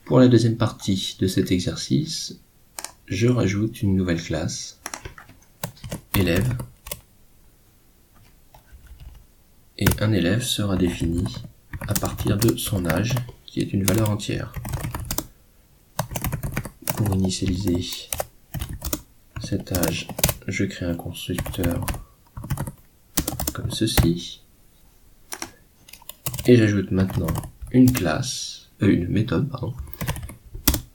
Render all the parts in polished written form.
Pour la deuxième partie de cet exercice, je rajoute une nouvelle classe, élève, et un élève sera défini à partir de son âge, qui est une valeur entière. Pour initialiser cet âge, je crée un constructeur comme ceci, et j'ajoute maintenant une méthode,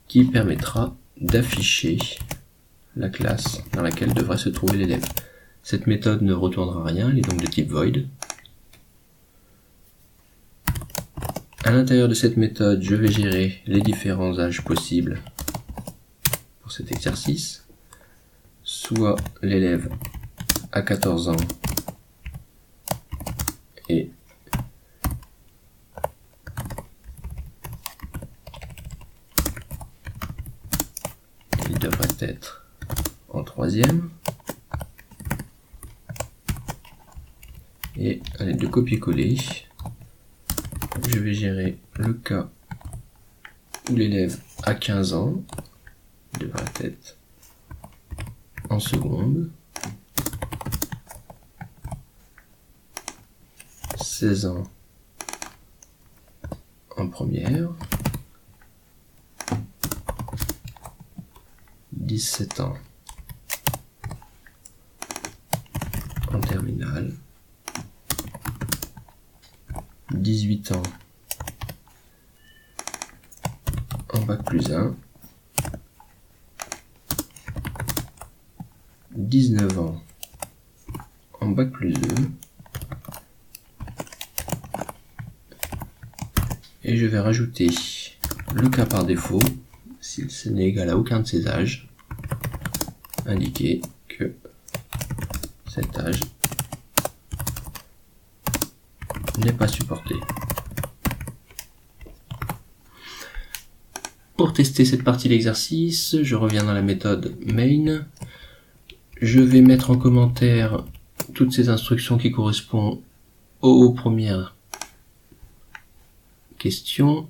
qui permettra d'afficher la classe dans laquelle devrait se trouver l'élève. Cette méthode ne retournera rien, elle est donc de type void. À l'intérieur de cette méthode, je vais gérer les différents âges possibles pour cet exercice, soit l'élève à 14 ans et il devrait être en troisième, et à l'aide de copier-coller, je vais gérer le cas où l'élève a 15 ans, il devrait être en seconde, 16 ans en première, 17 ans en terminale, 18 ans en bac plus 1, 19 ans en bac plus 2, et je vais rajouter le cas par défaut, si ce n'est égal à aucun de ces âges, indiquer que cet âge n'est pas supporté. Pour tester cette partie de l'exercice, je reviens dans la méthode main. Je vais mettre en commentaire toutes ces instructions qui correspondent aux premières questions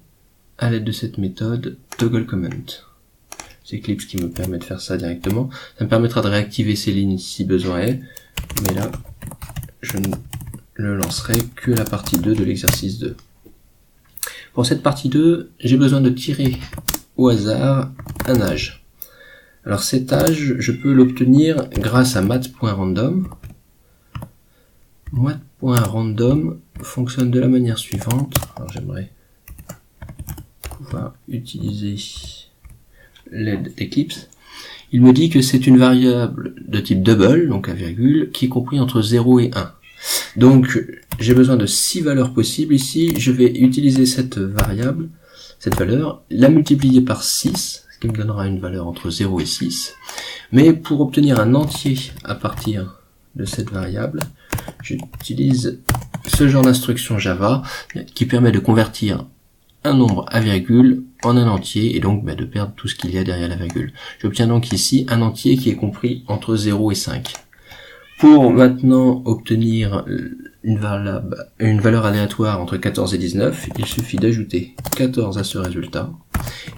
à l'aide de cette méthode toggle comment. C'est Eclipse qui me permet de faire ça directement. Ça me permettra de réactiver ces lignes si besoin est, mais là, je ne le lancerai que la partie 2 de l'exercice 2. Pour cette partie 2, j'ai besoin de tirer au hasard un âge. Alors cet âge, je peux l'obtenir grâce à math.random. Math.random fonctionne de la manière suivante. Alors j'aimerais pouvoir utiliser l'aide d'Eclipse. Il me dit que c'est une variable de type double, donc à virgule, qui est compris entre 0 et 1. Donc j'ai besoin de 6 valeurs possibles ici. Je vais utiliser cette variable, cette valeur, la multiplier par 6, ce qui me donnera une valeur entre 0 et 6. Mais pour obtenir un entier à partir de cette variable, j'utilise ce genre d'instruction Java qui permet de convertir un nombre à virgule en un entier et donc de perdre tout ce qu'il y a derrière la virgule. J'obtiens donc ici un entier qui est compris entre 0 et 5. Pour maintenant obtenir une valeur aléatoire entre 14 et 19, il suffit d'ajouter 14 à ce résultat,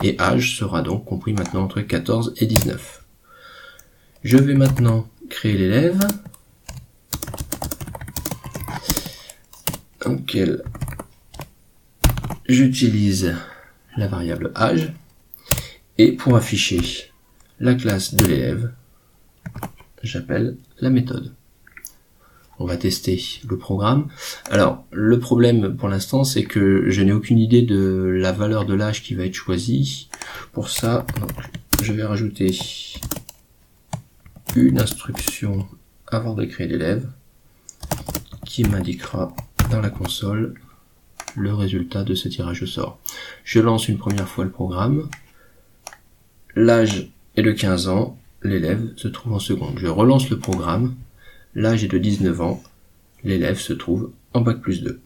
et âge sera donc compris maintenant entre 14 et 19. Je vais maintenant créer l'élève, dans lequel j'utilise la variable âge, et pour afficher la classe de l'élève, j'appelle la méthode. On va tester le programme. Alors, le problème pour l'instant, c'est que je n'ai aucune idée de la valeur de l'âge qui va être choisie. Pour ça, donc, je vais rajouter une instruction avant de créer l'élève qui m'indiquera dans la console le résultat de ce tirage au sort. Je lance une première fois le programme. L'âge est de 15 ans. L'élève se trouve en seconde. Je relance le programme. L'âge est de 19 ans. L'élève se trouve en bac plus 2.